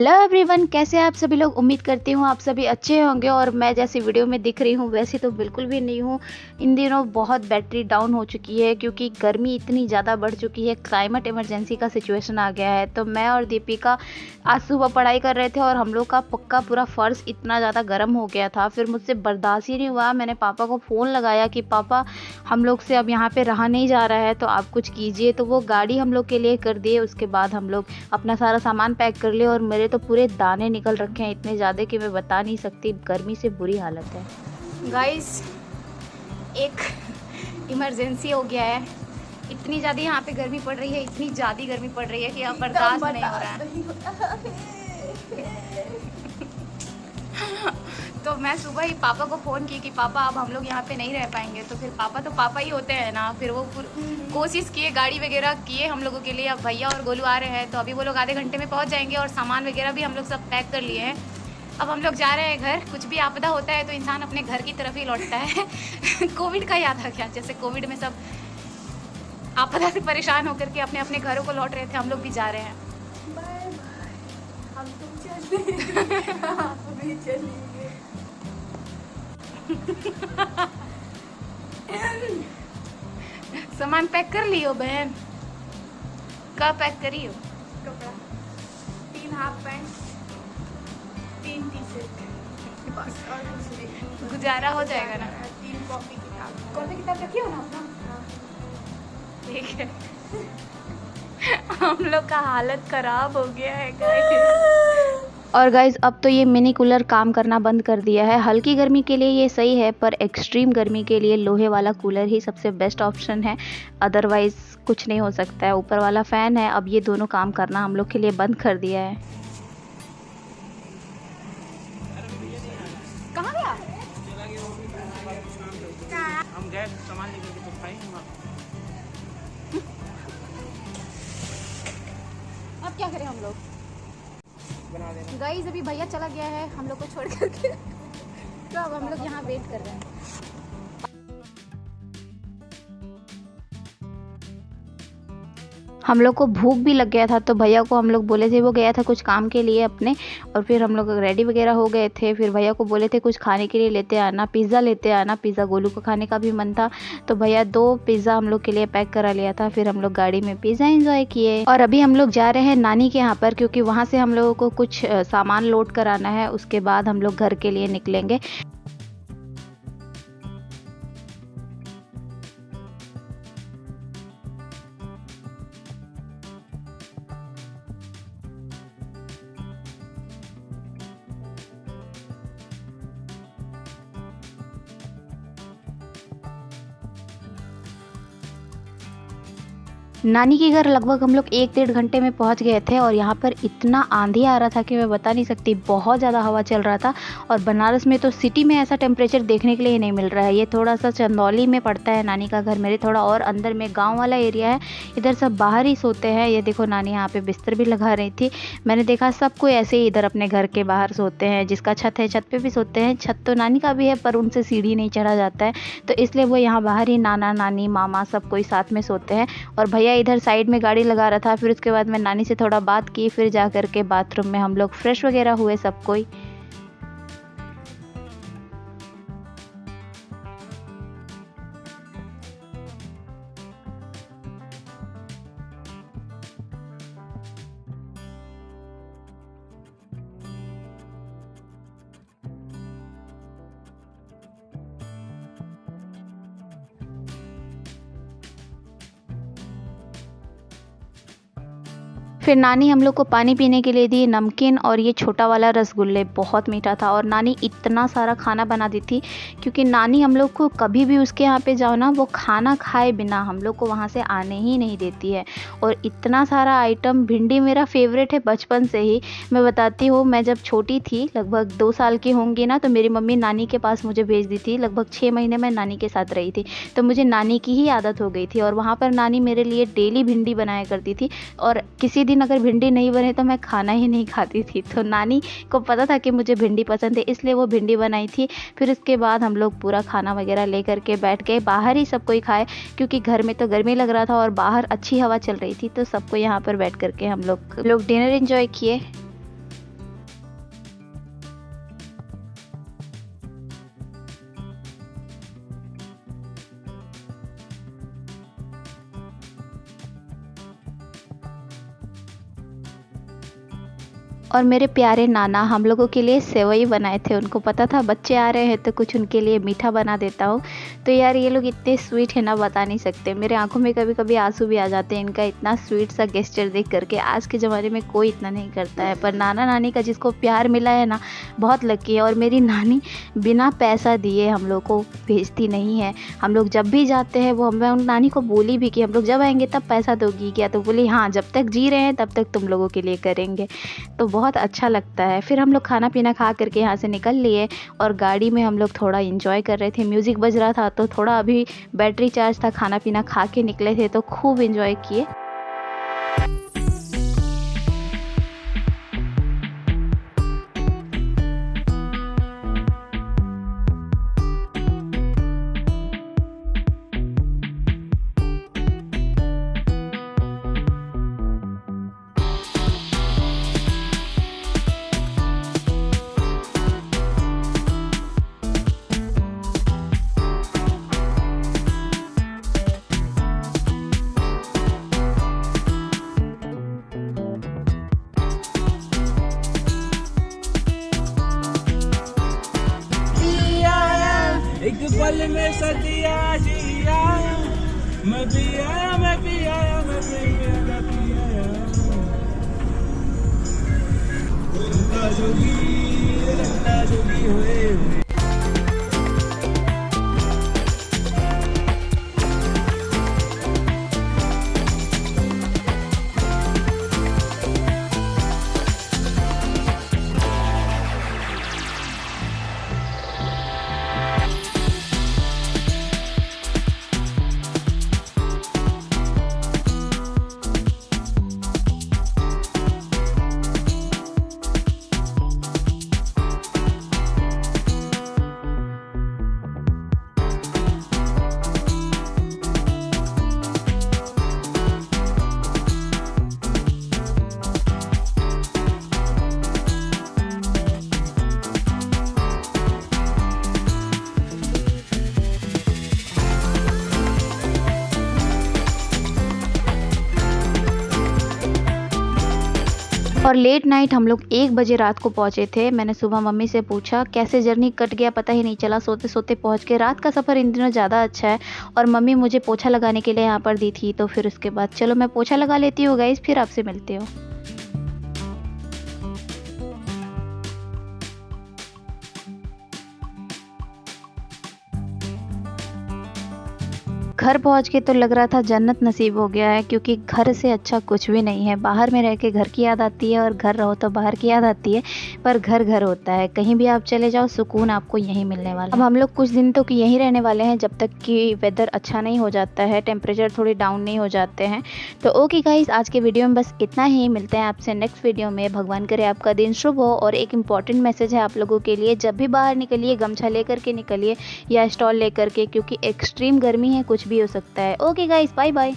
Hello everyone, कैसे हैं आप सभी लोग। उम्मीद करती हूँ आप सभी अच्छे होंगे और मैं जैसी वीडियो में दिख रही हूँ वैसे तो बिल्कुल भी नहीं हूँ। इन दिनों बहुत बैटरी डाउन हो चुकी है क्योंकि गर्मी इतनी ज़्यादा बढ़ चुकी है। क्लाइमेट इमरजेंसी का सिचुएशन आ गया है। तो मैं और दीपिका आज सुबह पढ़ाई कर रहे थे और हम लोग का पक्का पूरा फ़र्श इतना ज़्यादा गर्म हो गया था। फिर मुझसे बर्दाश्त ही नहीं हुआ। मैंने पापा को फ़ोन लगाया कि पापा हम लोग से अब यहाँ पे रहा नहीं जा रहा है, तो आप कुछ कीजिए। तो वो गाड़ी हम लोग के लिए कर दिए। उसके बाद हम लोग अपना सारा सामान पैक कर लिए और मेरे तो पूरे दाने निकल रखे हैं इतने ज़्यादा कि मैं बता नहीं सकती। गर्मी से बुरी हालत है गाइस। एक इमरजेंसी हो गया है। इतनी ज़्यादा यहाँ पे गर्मी पड़ रही है, इतनी ज़्यादा गर्मी पड़ रही है कि अब बर्दाश्त नहीं हो रहा है। तो मैं सुबह ही पापा को फ़ोन की कि पापा अब हम लोग यहाँ पे नहीं रह पाएंगे। तो फिर पापा तो पापा ही होते हैं ना। फिर वो कोशिश किए, गाड़ी वगैरह किए हम लोगों के लिए। अब भैया और गोलू आ रहे हैं तो अभी वो लोग आधे घंटे में पहुँच जाएंगे और सामान वगैरह भी हम लोग सब पैक कर लिए हैं। अब हम लोग जा रहे हैं घर। कुछ भी आपदा होता है तो इंसान अपने घर की तरफ ही लौटता है। कोविड का याद आ गया, जैसे कोविड में सब आपदा से परेशान होकर के अपने अपने घरों को लौट रहे थे, हम लोग भी जा रहे हैं। बाय बाय, हम तुम चलेंगे, आप भी चलेंगे। सामान पैक कर लियो बहन। कब पैक करी हो? कपड़ा 3 हाफ पैंट, 3 टी शर्ट, बस और कुछ नहीं। गुजारा हो जाएगा ना। 3 कॉपी किताब। कॉपी किताब रखी हो ना अपना? हाँ। ठीक है। हम लोग का हालत खराब हो गया है गाइस। और गाइज अब तो ये मिनी कूलर काम करना बंद कर दिया है। हल्की गर्मी के लिए ये सही है, पर एक्सट्रीम गर्मी के लिए लोहे वाला कूलर ही सबसे बेस्ट ऑप्शन है। अदरवाइज कुछ नहीं हो सकता है। ऊपर वाला फ़ैन है, अब ये दोनों काम करना हम लोग के लिए बंद कर दिया है। कहाँ गया? हम गए सामान लेकर के तो खाएंगे वहाँ। अब क्या करें हम लोग? बना देना। गाइस अभी भैया चला गया है हम लोग को छोड़ करके। तो अब हम लोग यहाँ वेट कर रहे हैं। हम लोग को भूख भी लग गया था तो भैया को हम लोग बोले थे, वो गया था कुछ काम के लिए अपने, और फिर हम लोग रेडी वगैरह हो गए थे। फिर भैया को बोले थे कुछ खाने के लिए लेते आना, पिज़्ज़ा लेते आना। पिज़्ज़ा गोलू को खाने का भी मन था तो भैया 2 पिज़्ज़ा हम लोग के लिए पैक करा लिया था। फिर हम लोग गाड़ी में पिज़्ज़ा एंजॉय किए और अभी हम लोग जा रहे हैं नानी के यहाँ पर, क्योंकि वहाँ से हम लोगों को कुछ सामान लोड कराना है। उसके बाद हम लोग घर के लिए निकलेंगे। नानी के घर लगभग हम लोग 1-1.5 घंटे में पहुंच गए थे और यहाँ पर इतना आंधी आ रहा था कि मैं बता नहीं सकती। बहुत ज़्यादा हवा चल रहा था और बनारस में तो सिटी में ऐसा टेम्परेचर देखने के लिए ही नहीं मिल रहा है। ये थोड़ा सा चंदौली में पड़ता है नानी का घर, मेरे थोड़ा और अंदर में गाँव वाला एरिया है। इधर सब बाहर ही सोते हैं। ये देखो नानी यहाँ पर बिस्तर भी लगा रही थी। मैंने देखा सब कोई ऐसे ही इधर अपने घर के बाहर सोते हैं। जिसका छत है छत पर भी सोते हैं। छत तो नानी का भी है पर उनसे सीढ़ी नहीं चढ़ा जाता है, तो इसलिए वो यहाँ बाहर ही नाना नानी मामा सब कोई साथ में सोते हैं। और भैया इधर साइड में गाड़ी लगा रहा था। फिर उसके बाद मैं नानी से थोड़ा बात की, फिर जा कर के बाथरूम में हम लोग फ्रेश वगैरह हुए सब कोई। फिर नानी हम लोग को पानी पीने के लिए दी नमकीन और ये छोटा वाला रसगुल्ले, बहुत मीठा था। और नानी इतना सारा खाना बना दी थी क्योंकि नानी हम लोग को कभी भी उसके यहाँ पे जाओ ना, वो खाना खाए बिना हम लोग को वहाँ से आने ही नहीं देती है। और इतना सारा आइटम। भिंडी मेरा फेवरेट है बचपन से ही। मैं बताती हूँ, मैं जब छोटी थी लगभग 2 साल की होंगी ना, तो मेरी मम्मी नानी के पास मुझे भेज दी थी। लगभग 6 महीने मैं नानी के साथ रही थी, तो मुझे नानी की ही आदत हो गई थी। और वहाँ पर नानी मेरे लिए डेली भिंडी बनाया करती थी और किसी दिन अगर भिंडी नहीं बने तो मैं खाना ही नहीं खाती थी। तो नानी को पता था कि मुझे भिंडी पसंद है, इसलिए वो भिंडी बनाई थी। फिर उसके बाद हम लोग पूरा खाना वगैरह लेकर के बैठ गए, बाहर ही सब कोई खाए क्योंकि घर में तो गर्मी लग रहा था और बाहर अच्छी हवा चल रही थी। तो सबको यहाँ पर बैठ करके हम लोग डिनर एंजॉय किए। और मेरे प्यारे नाना हम लोगों के लिए सेवई बनाए थे। उनको पता था बच्चे आ रहे हैं तो कुछ उनके लिए मीठा बना देता हूँ। तो यार ये लोग इतने स्वीट है ना, बता नहीं सकते। मेरे आंखों में कभी कभी आंसू भी आ जाते हैं इनका इतना स्वीट सा गेस्चर देख करके। आज के ज़माने में कोई इतना नहीं करता है, पर नाना नानी का जिसको प्यार मिला है ना, बहुत लकी है। और मेरी नानी बिना पैसा दिए हम लोग को भेजती नहीं है। हम लोग जब भी जाते हैं, वो मैं उन नानी को बोली भी कि हम लोग जब आएंगे तब पैसा दोगी क्या, तो बोली हाँ, जब तक जी रहे हैं तब तक तुम लोगों के लिए करेंगे। तो बहुत अच्छा लगता है। फिर हम लोग खाना पीना खा करके यहाँ से निकल लिए और गाड़ी में हम लोग थोड़ा इंजॉय कर रहे थे। म्यूज़िक बज रहा था तो थोड़ा अभी बैटरी चार्ज था, खाना पीना खा के निकले थे तो खूब इंजॉय किए। एक पल में सदिया जी आया, मैं भी आया, मैं भी आया, मैं भी आया, मैं भी आया। रंगा जोगी होए। और लेट नाइट हम लोग 1 बजे रात को पहुंचे थे। मैंने सुबह मम्मी से पूछा कैसे जर्नी कट गया, पता ही नहीं चला, सोते सोते पहुंच के। रात का सफ़र इन दिनों ज़्यादा अच्छा है। और मम्मी मुझे पोछा लगाने के लिए यहाँ पर दी थी, तो फिर उसके बाद चलो मैं पोछा लगा लेती हूँ गाइस, फिर आपसे मिलती हूँ। घर पहुंच के तो लग रहा था जन्नत नसीब हो गया है, क्योंकि घर से अच्छा कुछ भी नहीं है। बाहर में रह के घर की याद आती है और घर रहो तो बाहर की याद आती है, पर घर घर होता है। कहीं भी आप चले जाओ सुकून आपको यहीं मिलने वाला है। अब हम लोग कुछ दिन तो यहीं रहने वाले हैं जब तक कि वेदर अच्छा नहीं हो जाता है, टेम्परेचर थोड़ी डाउन नहीं हो जाते हैं। तो ओके गाइस, आज के वीडियो में बस इतना ही। मिलते हैं आपसे नेक्स्ट वीडियो में। भगवान करे आपका दिन शुभ हो। और एक इम्पॉर्टेंट मैसेज है आप लोगों के लिए, जब भी बाहर निकलिए गमछा लेकर के निकलिए या स्टॉल लेकर के, क्योंकि एक्सट्रीम गर्मी है, कुछ भी हो सकता है। Okay guys, bye bye.